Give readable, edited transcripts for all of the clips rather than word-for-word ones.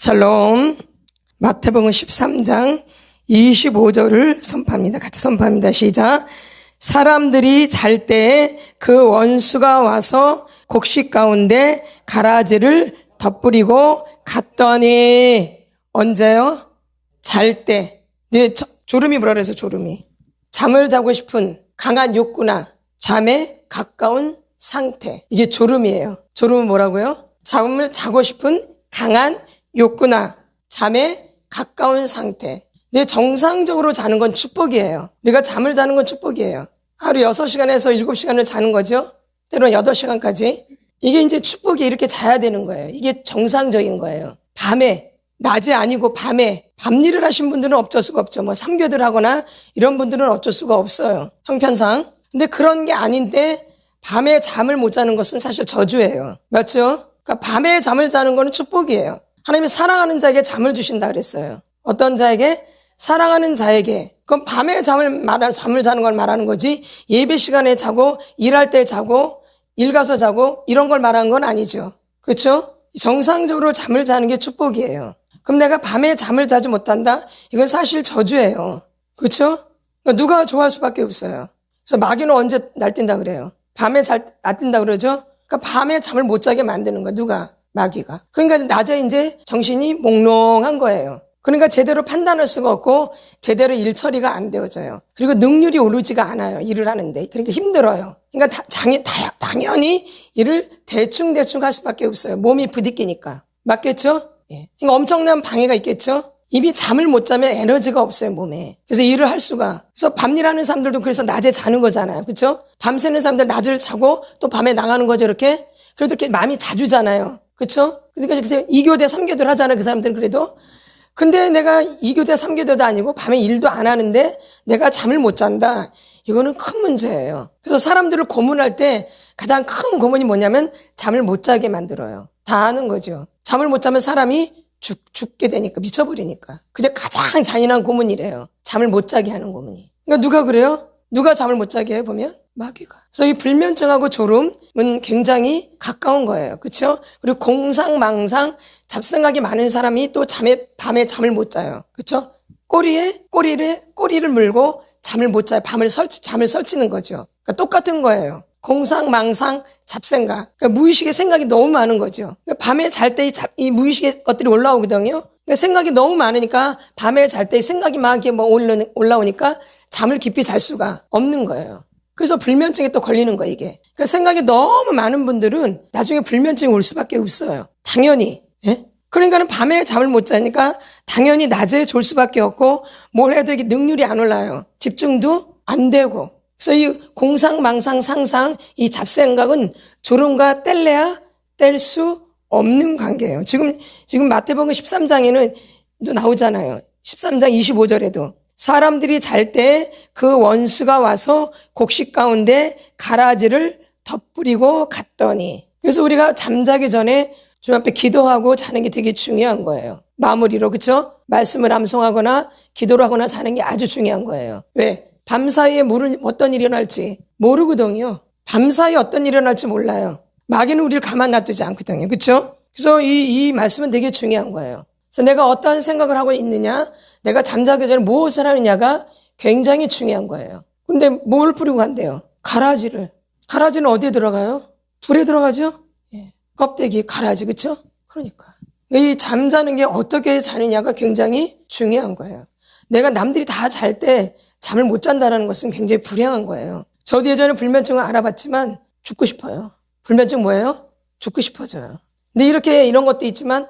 샬롬. 마태복음 13장 25절을 선포합니다. 같이 선포합니다. 시작. 사람들이 잘 때 그 원수가 와서 곡식 가운데 가라지를 덧뿌리고 갔더니. 언제요? 잘 때. 졸음이 뭐라 그래서 졸음이. 잠을 자고 싶은 강한 욕구나 잠에 가까운 상태. 이게 졸음이에요. 졸음은 뭐라고요? 잠을 자고 싶은 강한 욕구나 잠에 가까운 상태. 근데 정상적으로 자는 건 축복이에요. 우리가 잠을 자는 건 축복이에요. 하루 6시간에서 7시간을 자는 거죠. 때로는 8시간까지. 이게 이제 축복이 이렇게 자야 되는 거예요. 이게 정상적인 거예요. 밤에, 낮에 아니고 밤에, 밤일을 하신 분들은 어쩔 수가 없죠. 뭐 삼교들 하거나 이런 분들은 어쩔 수가 없어요. 형편상. 근데 그런 게 아닌데 밤에 잠을 못 자는 것은 사실 저주예요. 맞죠? 그러니까 밤에 잠을 자는 거는 축복이에요. 하나님이 사랑하는 자에게 잠을 주신다 그랬어요. 어떤 자에게? 사랑하는 자에게. 그럼 밤에 잠을 자는 걸 말하는 거지, 예배 시간에 자고 일할 때 자고 일 가서 자고 이런 걸 말하는 건 아니죠. 그렇죠? 정상적으로 잠을 자는 게 축복이에요. 그럼 내가 밤에 잠을 자지 못한다? 이건 사실 저주예요. 그렇죠? 그러니까 누가 좋아할 수밖에 없어요. 그래서 마귀는 언제 날뛴다 그래요? 밤에 날뛴다 그러죠? 그러니까 밤에 잠을 못 자게 만드는 거야. 누가? 마귀가. 그러니까 낮에 이제 정신이 몽롱한 거예요. 그러니까 제대로 판단할 수가 없고 제대로 일 처리가 안 되어져요. 그리고 능률이 오르지가 않아요. 일을 하는데. 그러니까 힘들어요. 그러니까 당연히 일을 대충 할 수밖에 없어요. 몸이 부딪히니까. 맞겠죠? 예. 그러니까 엄청난 방해가 있겠죠? 이미 잠을 못 자면 에너지가 없어요, 몸에. 그래서 일을 할 수가. 그래서 밤일하는 사람들도 그래서 낮에 자는 거잖아요. 그렇죠? 밤새는 사람들 낮을 자고 또 밤에 나가는 거죠, 이렇게. 그래도 이렇게 마음이 자주잖아요. 그렇죠? 그러니까 그래서 2교대, 3교대를 하잖아요, 그 사람들은 그래도. 근데 내가 2교대, 3교대도 아니고 밤에 일도 안 하는데 내가 잠을 못 잔다. 이거는 큰 문제예요. 그래서 사람들을 고문할 때 가장 큰 고문이 뭐냐면 잠을 못 자게 만들어요. 다 아는 거죠. 잠을 못 자면 사람이 죽게 되니까, 미쳐버리니까. 그게 가장 잔인한 고문이래요. 잠을 못 자게 하는 고문이. 그러니까 누가 그래요? 누가 잠을 못 자게 해요, 보면? 마귀가. 그래서 이 불면증하고 졸음은 굉장히 가까운 거예요. 그렇죠? 그리고 공상망상, 잡생각이 많은 사람이 또 밤에 잠을 못 자요. 그렇죠? 꼬리를 물고 잠을 못 자요. 잠을 설치는 거죠. 그러니까 똑같은 거예요. 공상망상, 잡생각. 그러니까 무의식의 생각이 너무 많은 거죠. 그러니까 밤에 잘 때 이 무의식의 것들이 올라오거든요. 그러니까 생각이 너무 많으니까 밤에 잘 때 생각이 막 이렇게 올라오니까 잠을 깊이 잘 수가 없는 거예요. 그래서 불면증에 또 걸리는 거예요, 이게. 그러니까 생각이 너무 많은 분들은 나중에 불면증이 올 수밖에 없어요. 당연히. 예? 그러니까는 밤에 잠을 못 자니까 당연히 낮에 졸 수밖에 없고 뭘 해도 이게 능률이 안 올라요. 집중도 안 되고. 그래서 이 공상망상 상상, 이 잡생각은 졸음과 뗄래야 뗄 수 없는 관계예요. 지금 마태복음 13장에는 또 나오잖아요. 13장 25절에도. 사람들이 잘 때 그 원수가 와서 곡식 가운데 가라지를 덧뿌리고 갔더니. 그래서 우리가 잠자기 전에 주님 앞에 기도하고 자는 게 되게 중요한 거예요. 마무리로, 그렇죠? 말씀을 암송하거나 기도를 하거나 자는 게 아주 중요한 거예요. 왜? 밤사이에 어떤 일이 일어날지 모르거든요. 밤사이에 어떤 일이 일어날지 몰라요. 마귀는 우리를 가만 놔두지 않거든요. 그렇죠? 그래서 이 말씀은 되게 중요한 거예요. 그래서 내가 어떠한 생각을 하고 있느냐, 내가 잠자기 전에 무엇을 하느냐가 굉장히 중요한 거예요. 근데 뭘 뿌리고 간대요? 가라지를. 가라지는 어디에 들어가요? 불에 들어가죠? 예. 껍데기, 가라지, 그렇죠? 그러니까 이 잠자는 게 어떻게 자느냐가 굉장히 중요한 거예요. 내가 남들이 다 잘 때 잠을 못 잔다는 것은 굉장히 불행한 거예요. 저도 예전에 불면증을 알아봤지만 죽고 싶어요. 불면증 뭐예요? 죽고 싶어져요. 근데 이런 것도 있지만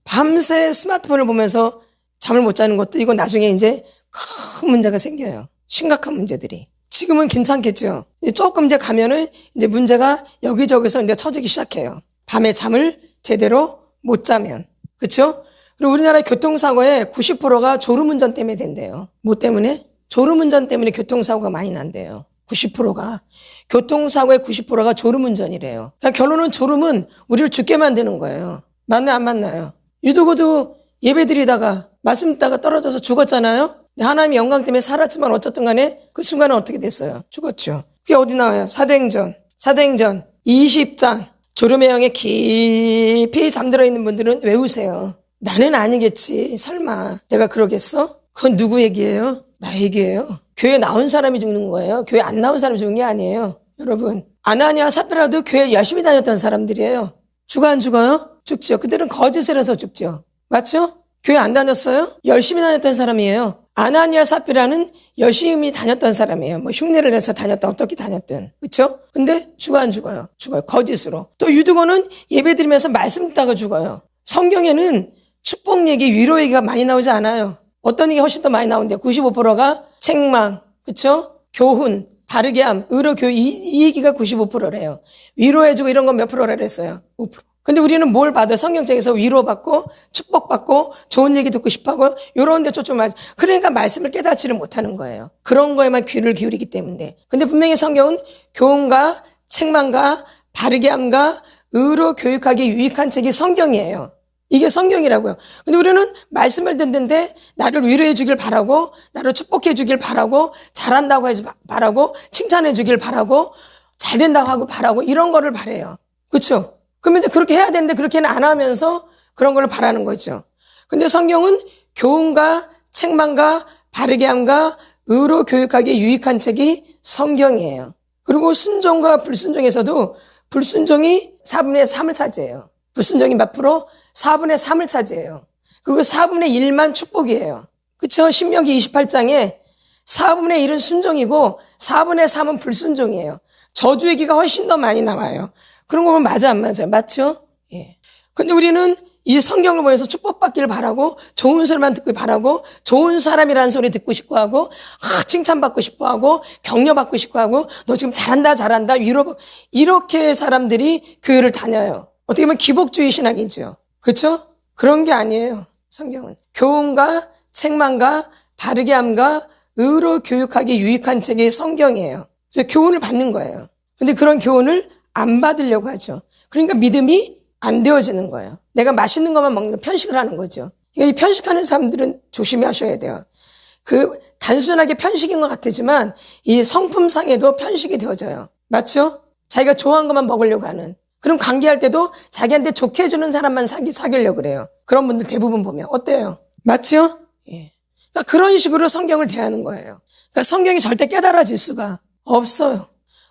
밤새 스마트폰을 보면서 잠을 못 자는 것도 이거 나중에 이제 큰 문제가 생겨요. 심각한 문제들이. 지금은 괜찮겠죠. 조금 이제 가면은 이제 문제가 여기저기서 이제 처지기 시작해요. 밤에 잠을 제대로 못 자면. 그렇죠? 그리고 우리나라 교통사고의 90%가 졸음운전 때문에 된대요. 뭐 때문에? 졸음운전 때문에 교통사고가 많이 난대요. 90%가. 교통사고의 90%가 졸음운전이래요. 그러니까 결론은 졸음은 우리를 죽게 만드는 거예요. 맞나요? 안 맞나요? 유도고도 예배드리다가 말씀 듣다가 떨어져서 죽었잖아요. 하나님의 영광 때문에 살았지만 어쨌든 간에 그 순간은 어떻게 됐어요? 죽었죠. 그게 어디 나와요? 사도행전 20장. 졸음의 영에 깊이 잠들어 있는 분들은 외우세요. 나는 아니겠지. 설마 내가 그러겠어? 그건 누구 얘기예요? 나 얘기예요. 교회 나온 사람이 죽는 거예요. 교회 안 나온 사람이 죽는 게 아니에요. 여러분, 아나니아와 삽비라도 교회 열심히 다녔던 사람들이에요. 죽어 안 죽어요? 죽죠. 그들은 거짓을 해서 죽죠. 맞죠? 교회 안 다녔어요? 열심히 다녔던 사람이에요. 아나니아 삽비라는 열심히 다녔던 사람이에요. 뭐 흉내를 내서 다녔다, 어떻게 다녔든. 그렇죠? 근데 죽어 안 죽어요? 죽어요. 거짓으로. 또 유두고는 예배드리면서 말씀 듣다가 죽어요. 성경에는 축복 얘기, 위로 얘기가 많이 나오지 않아요. 어떤 얘기 훨씬 더 많이 나오는데요. 95%가 책망, 그렇죠? 교훈, 바르게 함, 의로 교육, 이 얘기가 95%래요. 위로해주고 이런 건 몇 프로라 그랬어요? 5%. 근데 우리는 뭘 받아요? 성경책에서 위로받고 축복받고 좋은 얘기 듣고 싶어하고 이런 데 초점하죠. 그러니까 말씀을 깨닫지를 못하는 거예요. 그런 거에만 귀를 기울이기 때문에. 근데 분명히 성경은 교훈과 책망과 바르게 함과 의로 교육하기 유익한 책이 성경이에요. 이게 성경이라고요. 근데 우리는 말씀을 듣는데 나를 위로해 주길 바라고, 나를 축복해 주길 바라고, 잘한다고 해주 바라고, 칭찬해 주길 바라고, 잘 된다고 하고 바라고, 이런 거를 바래요. 그렇죠? 그러면 그렇게 해야 되는데 그렇게는 안 하면서 그런 걸 바라는 거죠. 근데 성경은 교훈과 책망과 바르게 함과 의로 교육하기 유익한 책이 성경이에요. 그리고 순종과 불순종에서도 불순종이 4분의 3을 차지해요. 불순종이 몇 프로? 4분의 3을 차지해요. 그리고 4분의 1만 축복이에요. 그렇죠? 신명기 28장에 4분의 1은 순종이고 4분의 3은 불순종이에요. 저주 얘기가 훨씬 더 많이 나와요. 그런 거 보면 맞아 안 맞아요? 맞죠? 예. 근데 우리는 이 성경을 보면서 축복받기를 바라고 좋은 소리만 듣길 바라고 좋은 사람이라는 소리 듣고 싶어 하고 칭찬받고 싶어 하고 격려받고 싶어 하고 너 지금 잘한다 위로 이렇게 사람들이 교회를 다녀요. 어떻게 보면 기복주의 신학이죠. 그렇죠? 그런 게 아니에요. 성경은 교훈과 책망과 바르게 함과 의로 교육하기 유익한 책이 성경이에요. 그래서 교훈을 받는 거예요. 근데 그런 교훈을 안 받으려고 하죠. 그러니까 믿음이 안 되어지는 거예요. 내가 맛있는 것만 먹는 거 편식을 하는 거죠. 이 편식하는 사람들은 조심하셔야 돼요. 그 단순하게 편식인 것 같지만 이 성품상에도 편식이 되어져요. 맞죠? 자기가 좋아하는 것만 먹으려고 하는. 그럼 관계할 때도 자기한테 좋게 해주는 사람만 사귀려고 그래요. 그런 분들 대부분 보면 어때요? 맞죠? 예. 그러니까 그런 식으로 성경을 대하는 거예요. 그러니까 성경이 절대 깨달아질 수가 없어요.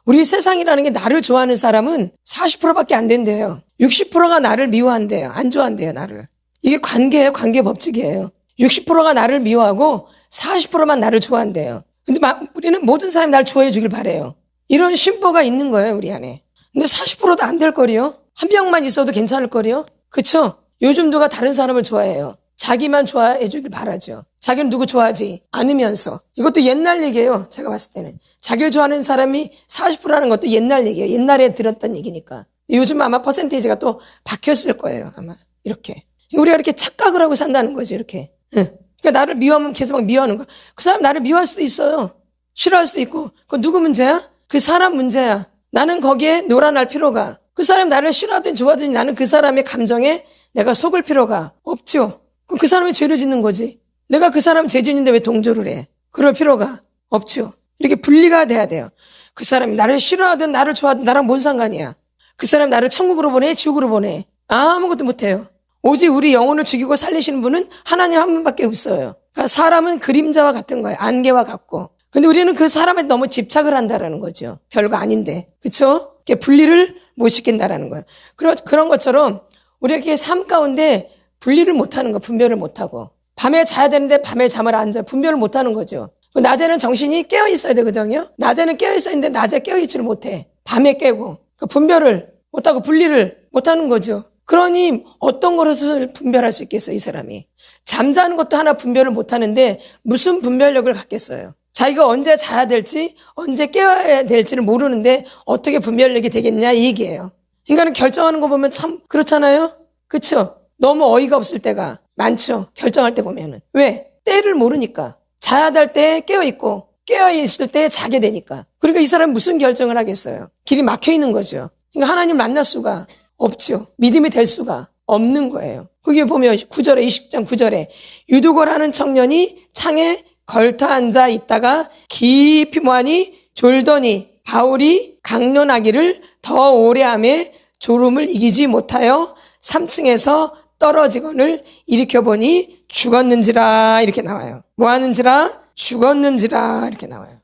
우리 세상이라는 게 나를 좋아하는 사람은 40%밖에 안 된대요. 60%가 나를 미워한대요. 안 좋아한대요, 나를. 이게 관계예요. 관계 법칙이에요. 60%가 나를 미워하고 40%만 나를 좋아한대요. 근데 우리는 모든 사람이 나를 좋아해 주길 바래요. 이런 심보가 있는 거예요, 우리 안에. 근데 40%도 안 될 거리요? 한 명만 있어도 괜찮을 거리요? 그쵸? 요즘 누가 다른 사람을 좋아해요? 자기만 좋아해 주길 바라죠. 자기는 누구 좋아하지 않으면서. 이것도 옛날 얘기예요. 제가 봤을 때는. 자기를 좋아하는 사람이 40%라는 것도 옛날 얘기예요. 옛날에 들었던 얘기니까. 요즘 아마 퍼센테이지가 또 바뀌었을 거예요. 아마 이렇게. 우리가 이렇게 착각을 하고 산다는 거죠. 이렇게. 그러니까 나를 미워하면 계속 막 미워하는 거야. 그 사람 나를 미워할 수도 있어요. 싫어할 수도 있고. 그건 누구 문제야? 그 사람 문제야. 나는 거기에 놀아날 필요가. 그 사람이 나를 싫어하든 좋아하든 나는 그 사람의 감정에 내가 속을 필요가 없죠. 그럼 그 사람이 죄를 짓는 거지. 내가 그 사람 죄진인데 왜 동조를 해? 그럴 필요가 없죠. 이렇게 분리가 돼야 돼요. 그 사람이 나를 싫어하든 나를 좋아하든 나랑 뭔 상관이야. 그 사람이 나를 천국으로 보내 지옥으로 보내. 아무것도 못해요. 오직 우리 영혼을 죽이고 살리시는 분은 하나님 한 분밖에 없어요. 그러니까 사람은 그림자와 같은 거예요. 안개와 같고. 근데 우리는 그 사람에 너무 집착을 한다라는 거죠. 별거 아닌데. 그렇죠? 분리를 못 시킨다라는 거예요. 그런 것처럼 우리가 삶 가운데 분리를 못하는 거, 분별을 못하고. 밤에 자야 되는데 밤에 잠을 안 자, 분별을 못하는 거죠. 낮에는 정신이 깨어 있어야 되거든요. 낮에는 깨어 있어야 되는데 낮에 깨어 있지를 못해. 밤에 깨고 그 분별을 못하고 분리를 못하는 거죠. 그러니 어떤 것을 분별할 수 있겠어요, 이 사람이. 잠자는 것도 하나 분별을 못하는데 무슨 분별력을 갖겠어요. 자기가 언제 자야 될지 언제 깨어야 될지를 모르는데 어떻게 분별력이 되겠냐 이 얘기예요. 인간은 결정하는 거 보면 참 그렇잖아요. 그렇죠? 너무 어이가 없을 때가 많죠. 결정할 때 보면은. 왜? 때를 모르니까. 자야 될 때 깨어있고 깨어있을 때 자게 되니까. 그러니까 이 사람은 무슨 결정을 하겠어요. 길이 막혀 있는 거죠. 그러니까 하나님 만날 수가 없죠. 믿음이 될 수가 없는 거예요. 거기 보면 9절에 20장 9절에 유두고라는 청년이 창에 걸터 앉아 있다가 깊이 모하니 졸더니 바울이 강론하기를 더 오래 하며 졸음을 이기지 못하여 3층에서 떨어지거늘 일으켜보니 죽었는지라 이렇게 나와요. 뭐 하는지라? 죽었는지라 이렇게 나와요.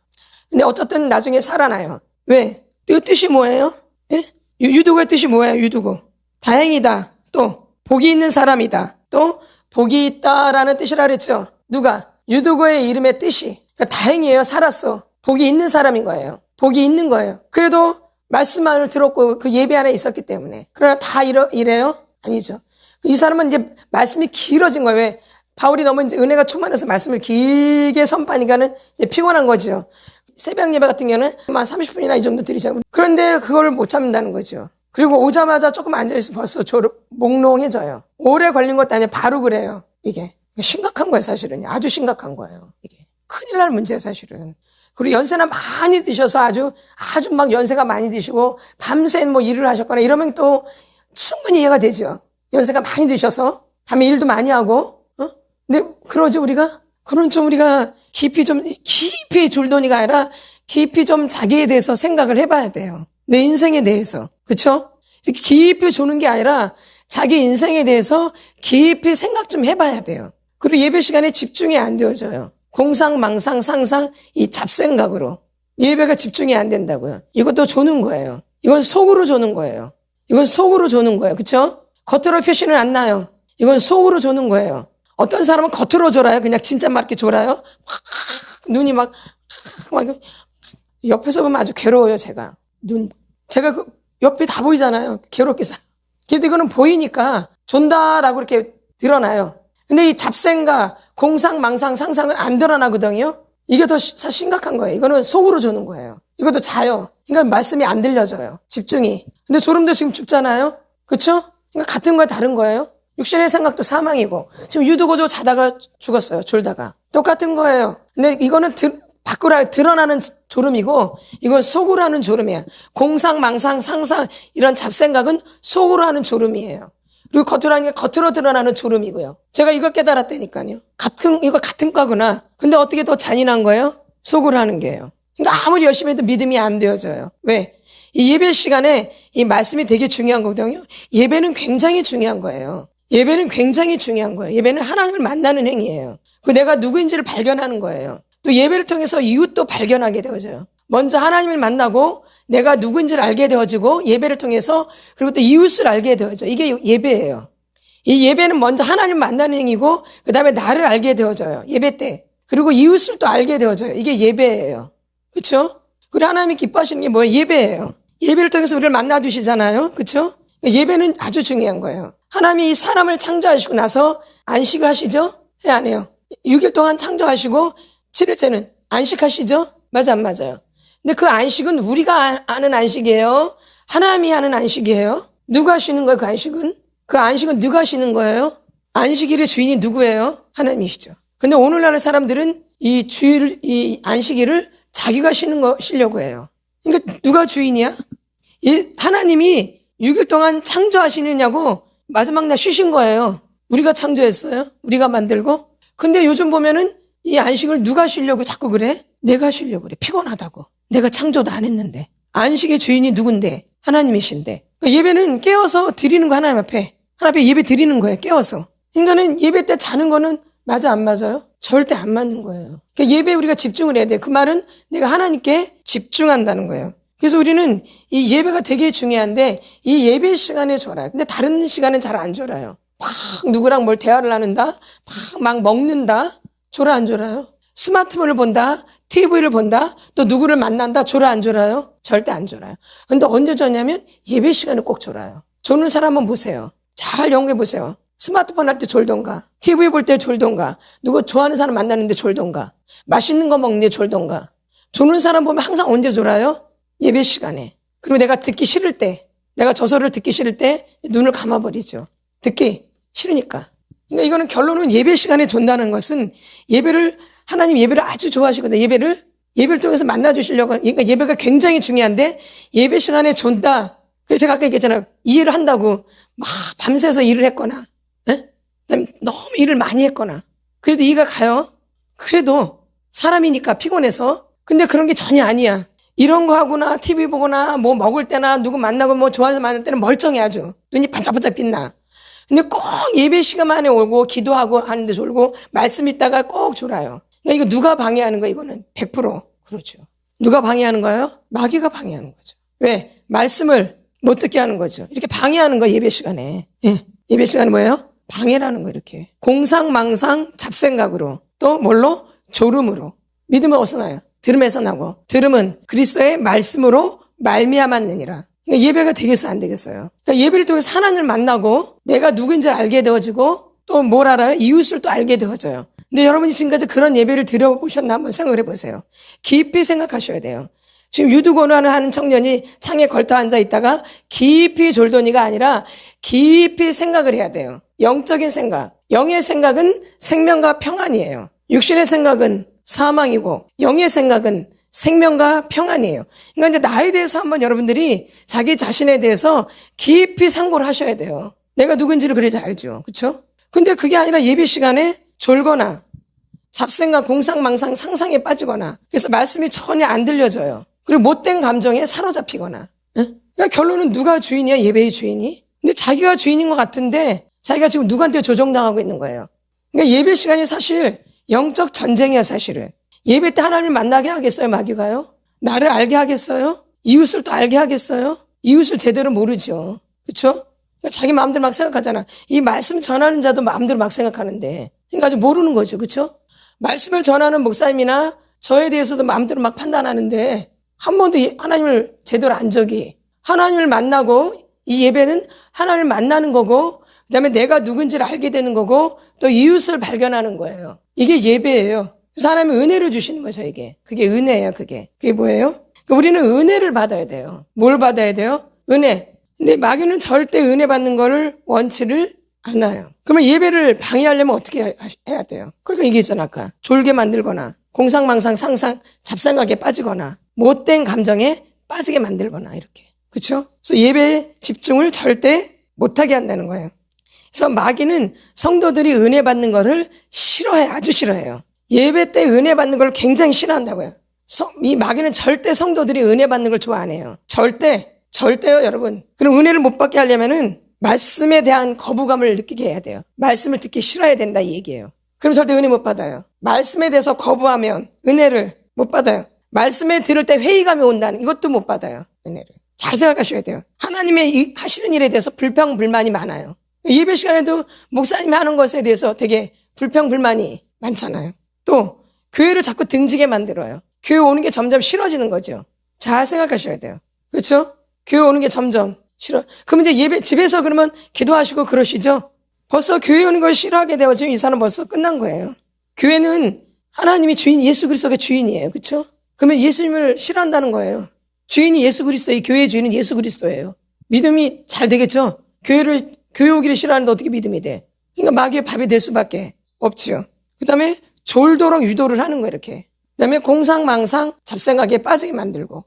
근데 어쨌든 나중에 살아나요. 왜? 그 뜻이 뭐예요? 예? 유두고의 뜻이 뭐예요? 유두고. 다행이다. 또 복이 있는 사람이다. 또 복이 있다라는 뜻이라 그랬죠. 누가? 유두고의 이름의 뜻이. 그러니까 다행이에요. 살았어. 복이 있는 사람인 거예요. 복이 있는 거예요. 그래도 말씀만을 들었고 그 예배 안에 있었기 때문에. 그러나 다 이래요? 아니죠. 이 사람은 이제 말씀이 길어진 거예요. 왜? 바울이 너무 이제 은혜가 충만해서 말씀을 길게 선포하니까는 이제 피곤한 거죠. 새벽 예배 같은 경우는 한 30분이나 이 정도 드리자고. 그런데 그걸 못 참는다는 거죠. 그리고 오자마자 조금 앉아있으면 벌써 몽롱해져요. 오래 걸린 것도 아니에요. 바로 그래요. 이게 심각한 거예요. 사실은. 아주 심각한 거예요. 이게 큰일 날 문제예요. 사실은. 그리고 연세나 많이 드셔서 아주 막 연세가 많이 드시고 밤새 뭐 일을 하셨거나 이러면 또 충분히 이해가 되죠. 연세가 많이 드셔서 밤에 일도 많이 하고. 근데 그러죠 우리가? 그런 좀 우리가 깊이 졸도니가 아니라 깊이 좀 자기에 대해서 생각을 해봐야 돼요. 내 인생에 대해서. 그렇죠? 이렇게 깊이 조는 게 아니라 자기 인생에 대해서 깊이 생각 좀 해봐야 돼요. 그리고 예배 시간에 집중이 안 되어져요. 공상, 망상, 상상, 이 잡생각으로. 예배가 집중이 안 된다고요. 이것도 조는 거예요. 이건 속으로 조는 거예요. 이건 속으로 조는 거예요. 그렇죠? 겉으로 표시는 안 나요. 이건 속으로 조는 거예요. 어떤 사람은 겉으로 졸아요. 그냥 진짜 막 이렇게 졸아요. 눈이 막 옆에서 보면 아주 괴로워요, 제가. 제가 그 옆이 다 보이잖아요. 괴롭게 사. 그래도 이거는 보이니까 존다라고 이렇게 드러나요. 근데 이 잡생각, 공상, 망상, 상상은 안 드러나거든요. 이게 더 심각한 거예요. 이거는 속으로 조는 거예요. 이것도 자요. 그러니까 말씀이 안 들려져요. 집중이. 근데 졸음도 지금 죽잖아요. 그렇죠? 그러니까 같은 거야 다른 거예요. 육신의 생각도 사망이고 지금 유두고조 자다가 죽었어요. 졸다가. 똑같은 거예요. 근데 이거는 밖으로 드러나는 졸음이고 이건 속으로 하는 졸음이에요. 공상, 망상, 상상 이런 잡생각은 속으로 하는 졸음이에요. 그리고 겉으로 하는 게 겉으로 드러나는 졸음이고요. 제가 이걸 깨달았다니까요. 이거 같은 거구나. 근데 어떻게 더 잔인한 거예요? 속으로 하는 게예요. 그러니까 아무리 열심히 해도 믿음이 안 되어져요. 왜? 이 예배 시간에 이 말씀이 되게 중요한 거거든요. 예배는 굉장히 중요한 거예요. 예배는 굉장히 중요한 거예요. 예배는 하나님을 만나는 행위예요. 내가 누구인지를 발견하는 거예요. 또 예배를 통해서 이웃도 발견하게 되어져요. 먼저 하나님을 만나고 내가 누구인지를 알게 되어지고 예배를 통해서 그리고 또 이웃을 알게 되어져. 이게 예배예요. 이 예배는 먼저 하나님을 만나는 행위고 그 다음에 나를 알게 되어져요. 예배 때. 그리고 이웃을 또 알게 되어져요. 이게 예배예요. 그렇죠? 그리고 하나님이 기뻐하시는 게 뭐예요? 예배예요. 예배를 통해서 우리를 만나주시잖아요. 그렇죠? 예배는 아주 중요한 거예요. 하나님이 이 사람을 창조하시고 나서 안식을 하시죠? 해 안 해요? 6일 동안 창조하시고 7일째는 안식하시죠? 맞아 안 맞아요? 근데 그 안식은 우리가 아는 안식이에요? 하나님이 하는 안식이에요? 누가 쉬는 거예요? 그 안식은? 그 안식은 누가 쉬는 거예요? 안식일의 주인이 누구예요? 하나님이시죠. 근데 오늘날 사람들은 이 안식일을 자기가 쉬려고 해요. 그러니까 누가 주인이야? 하나님이 6일 동안 창조하시느냐고 마지막 날 쉬신 거예요. 우리가 창조했어요? 우리가 만들고? 근데 요즘 보면은 이 안식을 누가 쉬려고 자꾸 그래? 내가 쉬려고 그래. 피곤하다고. 내가 창조도 안 했는데. 안식의 주인이 누군데? 하나님이신데. 그러니까 예배는 깨어서 드리는 거 하나님 앞에. 하나님 앞에 예배 드리는 거예요. 깨어서. 그러니까는 예배 때 자는 거는 맞아 안 맞아요? 절대 안 맞는 거예요. 그러니까 예배에 우리가 집중을 해야 돼요. 그 말은 내가 하나님께 집중한다는 거예요. 그래서 우리는 이 예배가 되게 중요한데 이 예배 시간에 졸아요. 근데 다른 시간은 잘 안 졸아요. 막 누구랑 뭘 대화를 나눈다? 막 먹는다? 졸아 안 졸아요? 스마트폰을 본다? TV를 본다? 또 누구를 만난다? 졸아 안 졸아요? 절대 안 졸아요. 근데 언제 졸냐면 예배 시간에 꼭 졸아요. 조는 사람 한번 보세요. 잘 연구해 보세요. 스마트폰 할 때 졸던가, TV 볼 때 졸던가, 누구 좋아하는 사람 만나는데 졸던가, 맛있는 거 먹는데 졸던가. 조는 사람 보면 항상 언제 졸아요? 예배 시간에. 그리고 내가 듣기 싫을 때, 내가 저서를 듣기 싫을 때 눈을 감아버리죠. 듣기 싫으니까. 그러니까 이거는 결론은 예배 시간에 존다는 것은 하나님 예배를 아주 좋아하시거든요. 예배를 통해서 만나주시려고. 그러니까 예배가 굉장히 중요한데 예배 시간에 존다. 그래서 제가 아까 얘기했잖아요. 이해를 한다고 막 밤새서 일을 했거나, 너무 일을 많이 했거나. 그래도 이해가 가요. 그래도 사람이니까 피곤해서. 근데 그런 게 전혀 아니야. 이런 거 하거나 TV 보거나 뭐 먹을 때나 누구 만나고 뭐 좋아하는 사람 만날 때는 멀쩡해 아주. 눈이 반짝반짝 빛나. 근데 꼭 예배 시간만에 오고 기도하고 하는데 졸고 말씀 있다가 꼭 졸아요. 그러니까 이거 누가 방해하는 거예요? 이거는 100% 그렇죠. 누가 방해하는 거예요? 마귀가 방해하는 거죠. 왜? 말씀을 못 듣게 하는 거죠. 이렇게 방해하는 거예요, 예배 시간에. 예. 예배 시간에 뭐예요? 방해라는 거 이렇게. 공상망상 잡생각으로 또 뭘로? 졸음으로. 믿음은 어디서 나요? 들음에서 나고 들음은 그리스도의 말씀으로 말미암았느니라. 그러니까 예배가 되겠어요? 안 되겠어요? 그러니까 예배를 통해서 하나님을 만나고 내가 누구인지 알게 되어지고 또 뭘 알아요? 이웃을 또 알게 되어져요. 근데 여러분이 지금까지 그런 예배를 드려보셨나 한번 생각을 해보세요. 깊이 생각하셔야 돼요. 지금 유두권을 하는 청년이 창에 걸터 앉아 있다가 깊이 졸더니가 아니라 깊이 생각을 해야 돼요. 영적인 생각. 영의 생각은 생명과 평안이에요. 육신의 생각은 사망이고 영의 생각은 생명과 평안이에요. 그러니까 이제 나에 대해서 한번 여러분들이 자기 자신에 대해서 깊이 상고를 하셔야 돼요. 내가 누군지를 그래야 알죠. 그렇죠? 근데 그게 아니라 예배 시간에 졸거나 잡생각, 공상망상, 상상에 빠지거나 그래서 말씀이 전혀 안 들려져요. 그리고 못된 감정에 사로잡히거나. 그러니까 결론은 누가 주인이야? 예배의 주인이? 근데 자기가 주인인 것 같은데 자기가 지금 누구한테 조종당하고 있는 거예요. 그러니까 예배 시간이 사실 영적 전쟁이야 사실은. 예배 때 하나님을 만나게 하겠어요? 마귀가요? 나를 알게 하겠어요? 이웃을 또 알게 하겠어요? 이웃을 제대로 모르죠. 그렇죠? 그러니까 자기 마음대로 막 생각하잖아. 이 말씀 전하는 자도 마음대로 막 생각하는데 그러니까 아직 모르는 거죠. 그렇죠? 말씀을 전하는 목사님이나 저에 대해서도 마음대로 막 판단하는데 한 번도 하나님을 제대로 안 적이. 하나님을 만나고 이 예배는 하나님을 만나는 거고 그다음에 내가 누군지를 알게 되는 거고 또 이웃을 발견하는 거예요. 이게 예배예요. 그래서 하나님은 은혜를 주시는 거예요, 저에게. 그게 은혜예요, 그게. 그게 뭐예요? 우리는 은혜를 받아야 돼요. 뭘 받아야 돼요? 은혜. 근데 마귀는 절대 은혜 받는 거를 원치를 않아요. 그러면 예배를 방해하려면 어떻게 해야 돼요? 그러니까 얘기했잖아, 아까. 졸게 만들거나, 공상망상, 상상, 잡생각에 빠지거나, 못된 감정에 빠지게 만들거나, 이렇게. 그렇죠? 그래서 예배에 집중을 절대 못하게 한다는 거예요. 그래서 마귀는 성도들이 은혜 받는 것을 싫어해요. 아주 싫어해요. 예배 때 은혜 받는 걸 굉장히 싫어한다고요. 이 마귀는 절대 성도들이 은혜 받는 걸 좋아 안 해요. 절대요, 여러분. 그럼 은혜를 못 받게 하려면은 말씀에 대한 거부감을 느끼게 해야 돼요. 말씀을 듣기 싫어야 된다 이 얘기예요. 그럼 절대 은혜 못 받아요. 말씀에 대해서 거부하면 은혜를 못 받아요. 말씀에 들을 때 회의감이 온다는 이것도 못 받아요. 은혜를. 잘 생각하셔야 돼요. 하나님의 하시는 일에 대해서 불평불만이 많아요. 예배 시간에도 목사님이 하는 것에 대해서 되게 불평불만이 많잖아요. 또 교회를 자꾸 등지게 만들어요. 교회 오는 게 점점 싫어지는 거죠. 잘 생각하셔야 돼요. 그렇죠? 교회 오는 게 점점 싫어. 그럼 이제 예배 집에서 그러면 기도하시고 그러시죠? 벌써 교회 오는 걸 싫어하게 되어지면 이 사람 벌써 끝난 거예요. 교회는 하나님이 주인, 예수 그리스도가 주인이에요. 그렇죠? 그러면 예수님을 싫어한다는 거예요. 주인이 예수 그리스도예요. 교회의 주인은 예수 그리스도예요. 믿음이 잘 되겠죠? 교회 오기를 싫어하는데 어떻게 믿음이 돼? 그러니까 마귀의 밥이 될 수밖에 없지요. 그 다음에 졸도록 유도를 하는 거예요, 이렇게. 그 다음에 공상망상, 잡생각에 빠지게 만들고.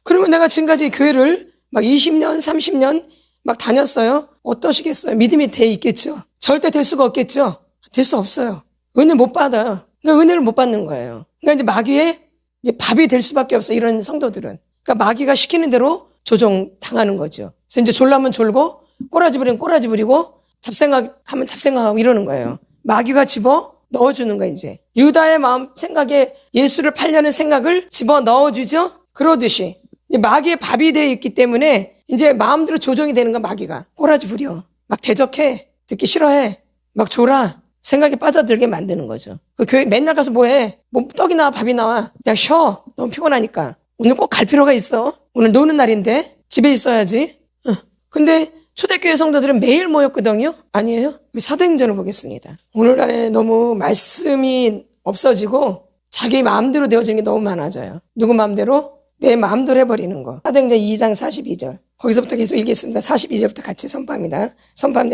그러면 내가 지금까지 교회를 막 20년, 30년 막 다녔어요. 어떠시겠어요? 믿음이 돼 있겠죠? 절대 될 수가 없겠죠? 될 수 없어요. 은혜 못 받아요. 그러니까 은혜를 못 받는 거예요. 그러니까 이제 마귀의 이제 밥이 될 수밖에 없어요, 이런 성도들은. 그러니까 마귀가 시키는 대로 조종 당하는 거죠. 그래서 이제 졸라면 졸고, 꼬라지 부리면 꼬라지 부리고, 잡생각하면 잡생각하고 이러는 거예요. 마귀가 집어 넣어주는 거예요, 이제. 유다의 마음 생각에 예수를 팔려는 생각을 집어 넣어주죠? 그러듯이. 마귀의 밥이 되어 있기 때문에 이제 마음대로 조종이 되는 거야, 마귀가. 꼬라지 부려. 막 대적해. 듣기 싫어해. 막 졸아. 생각에 빠져들게 만드는 거죠. 그 교회 맨날 가서 뭐 해? 뭐 떡이 나와, 밥이 나와. 그냥 쉬어. 너무 피곤하니까. 오늘 꼭 갈 필요가 있어. 오늘 노는 날인데 집에 있어야지. 근데 초대교회 성도들은 매일 모였거든요. 아니에요? 사도행전을 보겠습니다. 오늘날에 너무 말씀이 없어지고 자기 마음대로 되어지는 게 너무 많아져요. 누구 마음대로? 내 마음대로 해버리는 거. 사도행전 2장 42절. 거기서부터 계속 읽겠습니다. 42절부터 같이 선포합니다.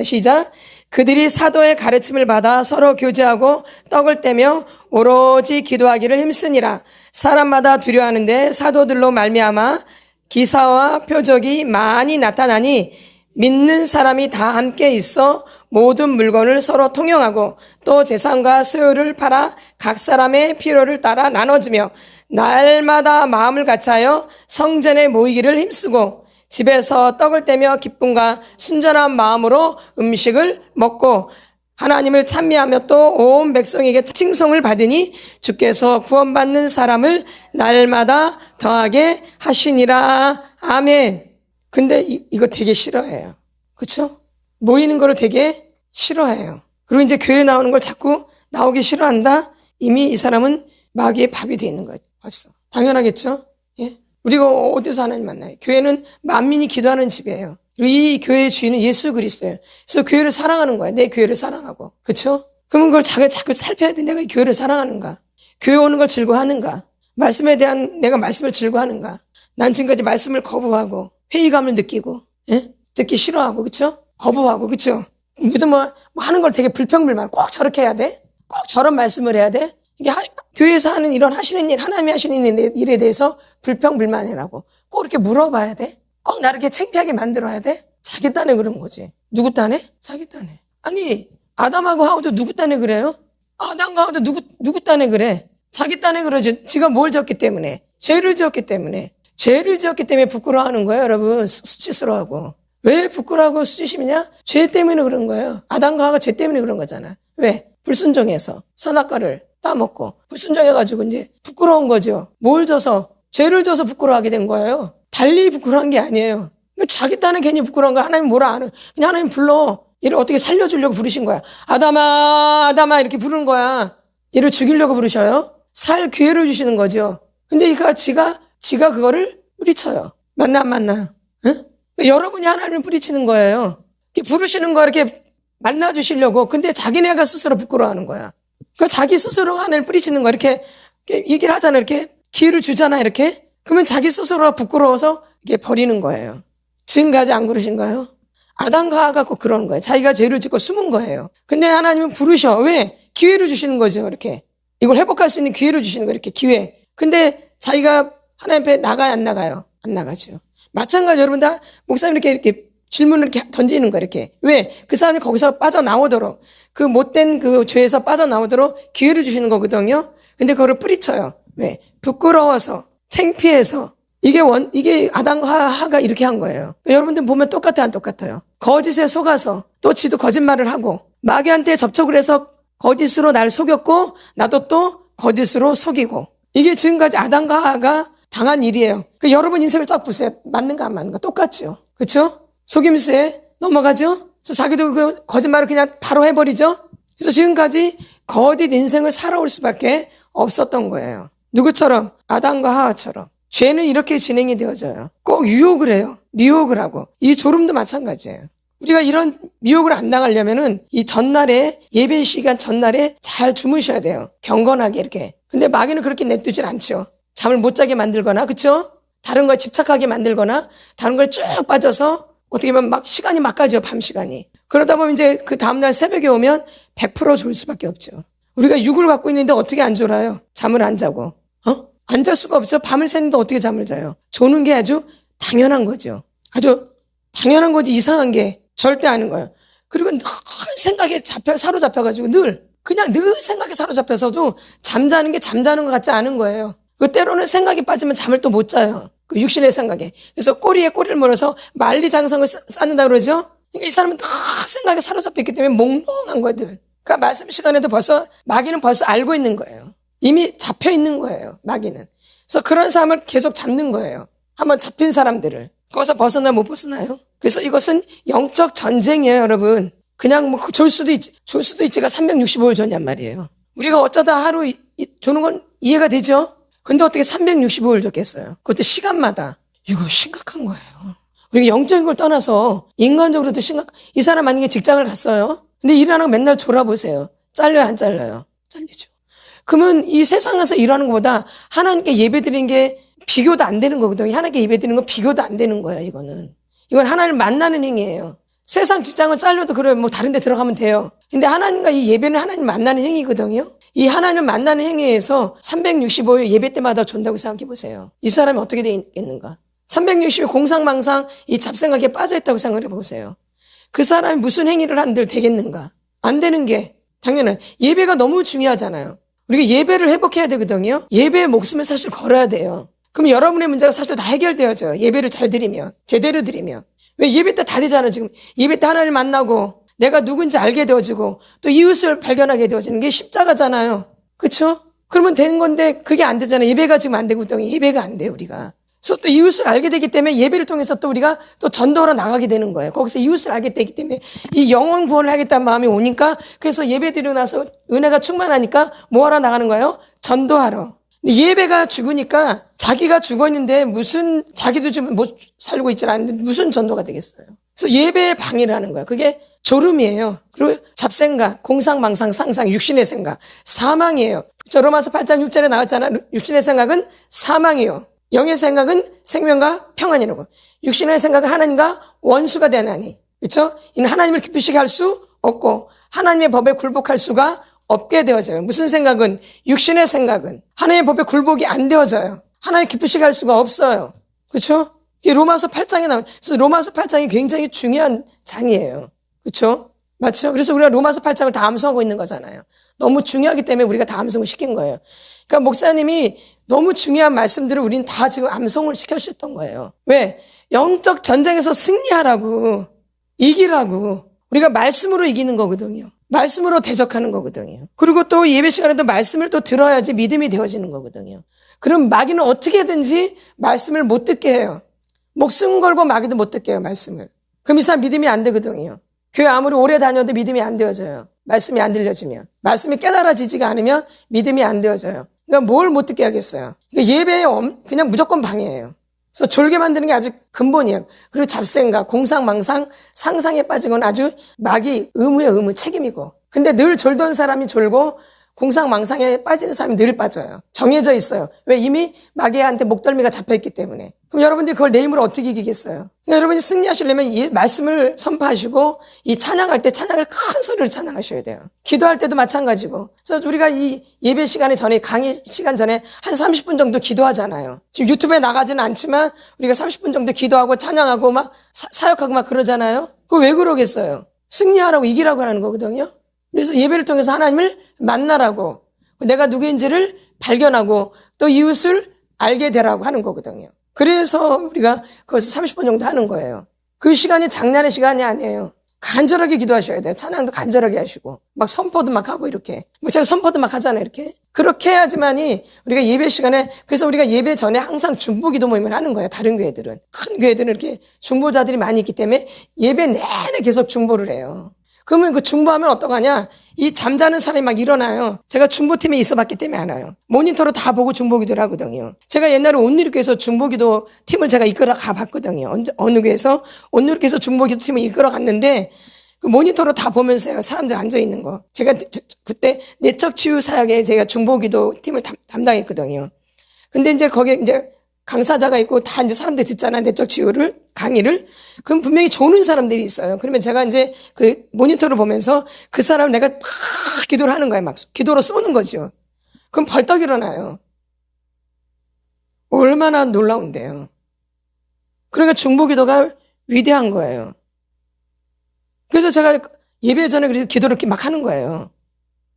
시작. 그들이 사도의 가르침을 받아 서로 교제하고 떡을 떼며 오로지 기도하기를 힘쓰니라. 사람마다 두려워하는데 사도들로 말미암아 기사와 표적이 많이 나타나니 믿는 사람이 다 함께 있어 모든 물건을 서로 통용하고 또 재산과 소유를 팔아 각 사람의 필요를 따라 나눠주며 날마다 마음을 같이하여 성전에 모이기를 힘쓰고 집에서 떡을 떼며 기쁨과 순전한 마음으로 음식을 먹고 하나님을 찬미하며 또 온 백성에게 칭송을 받으니 주께서 구원받는 사람을 날마다 더하게 하시니라. 아멘. 근데 이거 되게 싫어해요. 그렇죠? 모이는 거를 되게 싫어해요. 그리고 이제 교회 나오는 걸 자꾸 나오기 싫어한다? 이미 이 사람은 마귀의 밥이 돼 있는 거예요. 벌써. 당연하겠죠? 예? 우리가 어디서 하나님 만나요? 교회는 만민이 기도하는 집이에요. 이 교회의 주인은 예수 그리스도예요. 그래서 교회를 사랑하는 거예요. 내 교회를 사랑하고. 그렇죠? 그러면 그걸 자꾸 살펴야 돼. 내가 이 교회를 사랑하는가? 교회 오는 걸 즐거워하는가? 말씀에 대한 내가 말씀을 즐거워하는가? 난 지금까지 말씀을 거부하고 회의감을 느끼고, 예? 듣기 싫어하고, 그렇죠? 거부하고, 그렇죠? 무슨 뭐 하는 걸 되게 불평불만. 꼭 저렇게 해야 돼? 꼭 저런 말씀을 해야 돼? 이게 교회에서 하는 이런 하시는 일, 하나님이 하시는 일에 대해서 불평불만이라고 꼭 이렇게 물어봐야 돼? 꼭 나를 이렇게 창피하게 만들어야 돼? 자기 딴에 그런 거지. 누구 딴에? 자기 딴에. 아니, 아담하고 하와도 누구 딴에 그래요? 아담과 하와도 누구 딴에 그래? 자기 딴에 그러지. 지가 뭘 지었기 때문에. 죄를 지었기 때문에. 죄를 지었기 때문에 부끄러워하는 거예요, 여러분. 수치스러워하고. 왜 부끄러워하고 수치심이냐? 죄 때문에 그런 거예요. 아담과 하와가 죄 때문에 그런 거잖아. 왜? 불순종해서 선악과를 따먹고 불순종해가지고 이제 부끄러운 거죠. 뭘 져서? 죄를 져서 부끄러워하게 된 거예요. 달리 부끄러운 게 아니에요. 자기 딴에 괜히 부끄러운 거 하나님 뭐라 안 해. 그냥 하나님 불러. 얘를 어떻게 살려주려고 부르신 거야. 아담아, 아담아 이렇게 부르는 거야. 얘를 죽이려고 부르셔요. 살 기회를 주시는 거죠. 근데 지가 그거를 뿌리쳐요. 맞나 안 맞나? 응? 여러분이 하나님을 뿌리치는 거예요. 부르시는 거 이렇게 만나주시려고. 근데 자기네가 스스로 부끄러워하는 거야. 그 자기 스스로가 하나님을 뿌리치는 거 이렇게 얘기를 하잖아. 이렇게 기회를 주잖아. 이렇게. 그러면 자기 스스로가 부끄러워서 이게 버리는 거예요. 지금까지 안 그러신가요? 아담과 하와가 꼭 그러는 거예요. 자기가 죄를 짓고 숨은 거예요. 근데 하나님은 부르셔. 왜? 기회를 주시는 거죠. 이렇게. 이걸 회복할 수 있는 기회를 주시는 거예요. 이렇게 기회. 근데 자기가 하나님 앞에 나가요? 안 나가요? 안 나가죠. 마찬가지 여러분 다 목사님 이렇게 질문을 이렇게 던지는 거예요. 이렇게. 왜? 그 사람이 거기서 빠져나오도록 그 못된 그 죄에서 빠져나오도록 기회를 주시는 거거든요. 근데 그거를 뿌리쳐요. 왜? 부끄러워서 창피해서 이게 아담과 하가 이렇게 한 거예요. 그러니까 여러분들 보면 똑같아요, 안 똑같아요? 거짓에 속아서 또 지도 거짓말을 하고 마귀한테 접촉을 해서 거짓으로 날 속였고 나도 또 거짓으로 속이고 이게 지금까지 아담과 하가 당한 일이에요. 그러니까 여러분 인생을 쫙 보세요. 맞는가 안 맞는가 똑같죠. 그렇죠? 속임수에 넘어가죠. 그래서 자기도 그 거짓말을 그냥 바로 해버리죠. 그래서 지금까지 거짓 인생을 살아올 수밖에 없었던 거예요. 누구처럼? 아담과 하와처럼. 죄는 이렇게 진행이 되어져요. 꼭 유혹을 해요. 미혹을 하고. 이 졸음도 마찬가지예요. 우리가 이런 미혹을 안 당하려면은 이 전날에 예배 시간 전날에 잘 주무셔야 돼요. 경건하게 이렇게. 근데 마귀는 그렇게 냅두질 않죠. 잠을 못 자게 만들거나, 그쵸? 다른 거에 집착하게 만들거나, 다른 거에 쭉 빠져서 어떻게 보면 막 시간이 막 가죠. 밤 시간이. 그러다 보면 이제 그 다음날 새벽에 오면 100% 졸 수밖에 없죠. 우리가 육을 갖고 있는데 어떻게 안 졸아요? 잠을 안 자고. 안 잘 수가 없죠. 밤을 새는데 어떻게 잠을 자요? 조는 게 아주 당연한 거죠. 아주 당연한 거지. 이상한 게 절대 아닌 거예요. 그리고 늘 생각에 사로잡혀가지고 늘 생각에 사로잡혀서도 잠자는 게 잠자는 것 같지 않은 거예요. 그 때로는 생각이 빠지면 잠을 또 못 자요. 그 육신의 생각에. 그래서 꼬리에 꼬리를 물어서 만리장성을 쌓는다 그러죠. 그러니까 이 사람은 다 생각에 사로잡혔기 때문에 몽롱한 거들. 그러니까 말씀 시간에도 마귀는 벌써 알고 있는 거예요. 이미 잡혀 있는 거예요, 마귀는. 그래서 그런 사람을 계속 잡는 거예요. 한번 잡힌 사람들을. 거기서 벗어나 못 벗어나요? 그래서 이것은 영적 전쟁이에요, 여러분. 그냥 뭐 졸 수도 있지가 365일 전냔 말이에요. 우리가 어쩌다 하루 조는 건 이해가 되죠? 근데 어떻게 365일 줬겠어요? 그것도 시간마다. 이거 심각한 거예요. 우리가 영적인 걸 떠나서 인간적으로도 이 사람 만약에 직장을 갔어요. 근데 일하는 거 맨날 졸아보세요. 잘려요, 안 잘려요? 잘리죠. 그러면 이 세상에서 일하는 것보다 하나님께 예배드리는 게 비교도 안 되는 거거든요. 하나님께 예배드리는 건 비교도 안 되는 거예요, 이거는. 이건 하나님을 만나는 행위예요. 세상 직장은 잘려도 그래, 뭐 다른 데 들어가면 돼요. 근데 하나님과 이 예배는 하나님 만나는 행위거든요. 이 하나님을 만나는 행위에서 365일 예배 때마다 존다고 생각해 보세요. 이 사람이 어떻게 되겠는가? 360일 공상망상 이 잡생각에 빠져있다고 생각해 보세요. 그 사람이 무슨 행위를 한들 되겠는가? 안 되는 게 당연한. 예배가 너무 중요하잖아요. 우리가 예배를 회복해야 되거든요. 예배의 목숨을 사실 걸어야 돼요. 그럼 여러분의 문제가 사실 다 해결되어져요. 예배를 잘 드리면, 제대로 드리면. 왜 예배 때 다 되잖아요, 지금. 예배 때 하나님을 만나고, 내가 누군지 알게 되어지고, 또 이웃을 발견하게 되어지는 게 십자가잖아요. 그쵸? 그러면 되는 건데, 그게 안 되잖아요. 예배가 지금 안 되거든요. 예배가 안 돼요, 우리가. 그래서 또 이웃을 알게 되기 때문에 예배를 통해서 또 우리가 또 전도하러 나가게 되는 거예요. 거기서 이웃을 알게 되기 때문에 이 영혼 구원을 하겠다는 마음이 오니까, 그래서 예배 드리고 나서 은혜가 충만하니까 뭐 하러 나가는 거예요? 전도하러. 근데 예배가 죽으니까 자기가 죽었는데 무슨, 자기도 지금 못 살고 있지 않는데 무슨 전도가 되겠어요. 그래서 예배의 방해라는 거예요. 그게 졸음이에요. 그리고 잡생각, 공상망상, 상상, 육신의 생각, 사망이에요. 저 로마서 8장 6절에 나왔잖아요. 육신의 생각은 사망이요. 영의 생각은 생명과 평안이라고. 육신의 생각은 하나님과 원수가 되나니. 그렇죠? 이는 하나님을 기쁘시게 할 수 없고 하나님의 법에 굴복할 수가 없게 되어져요. 무슨 생각은? 육신의 생각은 하나님의 법에 굴복이 안 되어져요. 하나님 기쁘시게 할 수가 없어요. 그렇죠? 이게 로마서 8장에 나오는. 그래서 로마서 8장이 굉장히 중요한 장이에요. 그렇죠? 맞죠? 그래서 우리가 로마서 8장을 다 암송하고 있는 거잖아요. 너무 중요하기 때문에 우리가 다 암송을 시킨 거예요. 그러니까 목사님이 너무 중요한 말씀들을 우리는 다 지금 암송을 시켜주셨던 거예요. 왜? 영적 전쟁에서 승리하라고, 이기라고. 우리가 말씀으로 이기는 거거든요. 말씀으로 대적하는 거거든요. 그리고 또 예배 시간에도 말씀을 또 들어야지 믿음이 되어지는 거거든요. 그럼 마귀는 어떻게든지 말씀을 못 듣게 해요. 목숨 걸고 마귀도 못 듣게 해요, 말씀을. 그럼 이 사람 믿음이 안 되거든요. 교회 아무리 오래 다녀도 믿음이 안 되어져요. 말씀이 안 들려지면. 말씀이 깨달아지지가 않으면 믿음이 안 되어져요. 그러니까 뭘 못 듣게 하겠어요. 그러니까 예배에 그냥 무조건 방해예요. 그래서 졸게 만드는 게 아주 근본이에요. 그리고 잡생각, 공상망상, 상상에 빠진 건 아주 마귀 의무의 의무, 책임이고. 근데 늘 졸던 사람이 졸고 공상망상에 빠지는 사람이 늘 빠져요. 정해져 있어요. 왜? 이미 마귀한테 목덜미가 잡혀있기 때문에. 그럼 여러분들이 그걸 내 힘으로 어떻게 이기겠어요? 그러니까 여러분이 승리하시려면 이 말씀을 선포하시고 이 찬양할 때 찬양을 큰 소리로 찬양하셔야 돼요. 기도할 때도 마찬가지고. 그래서 우리가 이 예배 시간에 전에, 강의 시간 전에 한 30분 정도 기도하잖아요. 지금 유튜브에 나가지는 않지만 우리가 30분 정도 기도하고 찬양하고 막 사역하고 막 그러잖아요. 그거 왜 그러겠어요? 승리하라고, 이기라고 하는 거거든요. 그래서 예배를 통해서 하나님을 만나라고, 내가 누구인지를 발견하고 또 이웃을 알게 되라고 하는 거거든요. 그래서 우리가 거기서 30분 정도 하는 거예요. 그 시간이 장난의 시간이 아니에요. 간절하게 기도하셔야 돼요. 찬양도 간절하게 하시고 막 선포도 막 하고 이렇게. 뭐 제가 선포도 막 하잖아요, 이렇게. 그렇게 해야지만이 우리가 예배 시간에, 그래서 우리가 예배 전에 항상 중보기도 모임을 하는 거예요. 다른 교회들은. 큰 교회들은 이렇게 중보자들이 많이 있기 때문에 예배 내내 계속 중보를 해요. 그러면 그 중보하면 어떡하냐? 이 잠자는 사람이 막 일어나요. 제가 중보팀에 있어봤기 때문에 알아요. 모니터로 다 보고 중보기도를 하거든요. 제가 옛날에 온누리교회에서 중보기도 팀을 제가 이끌어 가봤거든요. 어느 교회에서 온누리교회에서 중보기도 팀을 이끌어 갔는데 그 모니터로 다 보면서요. 사람들 앉아있는 거. 제가 그때 내적 치유 사역에 제가 중보기도 팀을 담당했거든요. 근데 이제 거기에 이제 강사자가 있고 다 이제 사람들이 듣잖아요. 내적 치유를, 강의를. 그럼 분명히 좋은 사람들이 있어요. 그러면 제가 이제 그 모니터를 보면서 그 사람을 내가 막 기도를 하는 거예요. 막 기도로 쏘는 거죠. 그럼 벌떡 일어나요. 얼마나 놀라운데요. 그러니까 중보기도가 위대한 거예요. 그래서 제가 예배 전에 그래서 기도를 이렇게 막 하는 거예요.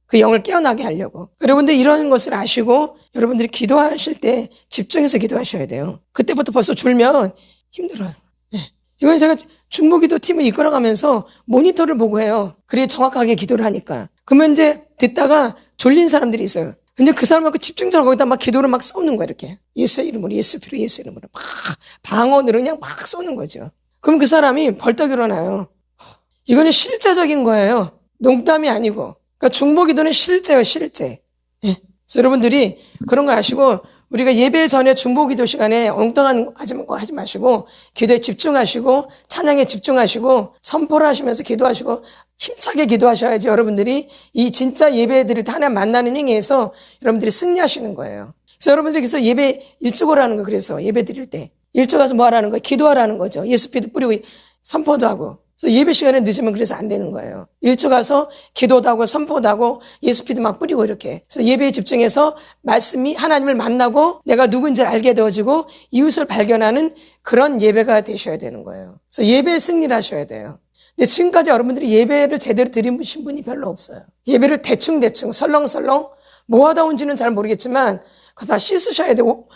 그 영을 깨어나게 하려고. 여러분들 이런 것을 아시고 여러분들이 기도하실 때 집중해서 기도하셔야 돼요. 그때부터 벌써 졸면 힘들어요. 네. 이건 제가 중보기도 팀을 이끌어가면서 모니터를 보고 해요. 그래야 정확하게 기도를 하니까. 그러면 이제 듣다가 졸린 사람들이 있어요. 근데 그 사람하고 집중적으로 거기다 막 기도를 막 쏘는 거야, 이렇게. 예수의 이름으로, 예수 피로, 예수 이름으로. 막 방언으로 그냥 막 쏘는 거죠. 그럼 그 사람이 벌떡 일어나요. 이거는 실제적인 거예요. 농담이 아니고. 그러니까 중보기도는 실제예요, 실제. 예. 그래서 여러분들이 그런 거 아시고, 우리가 예배 전에 중보기도 시간에 엉뚱한 거 하지 마시고, 기도에 집중하시고, 찬양에 집중하시고, 선포를 하시면서 기도하시고, 힘차게 기도하셔야지 여러분들이 이 진짜 예배들을 하나님 만나는 행위에서 여러분들이 승리하시는 거예요. 그래서 여러분들이 그래서 예배 일찍 오라는 거, 그래서 예배 드릴 때. 일찍 가서 뭐 하라는 거예요? 기도하라는 거죠. 예수피도 뿌리고 선포도 하고. 그래서 예배 시간에 늦으면 그래서 안 되는 거예요. 일찍 가서 기도도 하고 선포도 하고 예수피도 막 뿌리고 이렇게. 그래서 예배에 집중해서 말씀이 하나님을 만나고 내가 누군지를 알게 되어지고 이웃을 발견하는 그런 예배가 되셔야 되는 거예요. 그래서 예배에 승리를 하셔야 돼요. 근데 지금까지 여러분들이 예배를 제대로 드리신 분이 별로 없어요. 예배를 대충 설렁설렁 뭐 하다 온지는 잘 모르겠지만 그거 다 씻으셔야 되고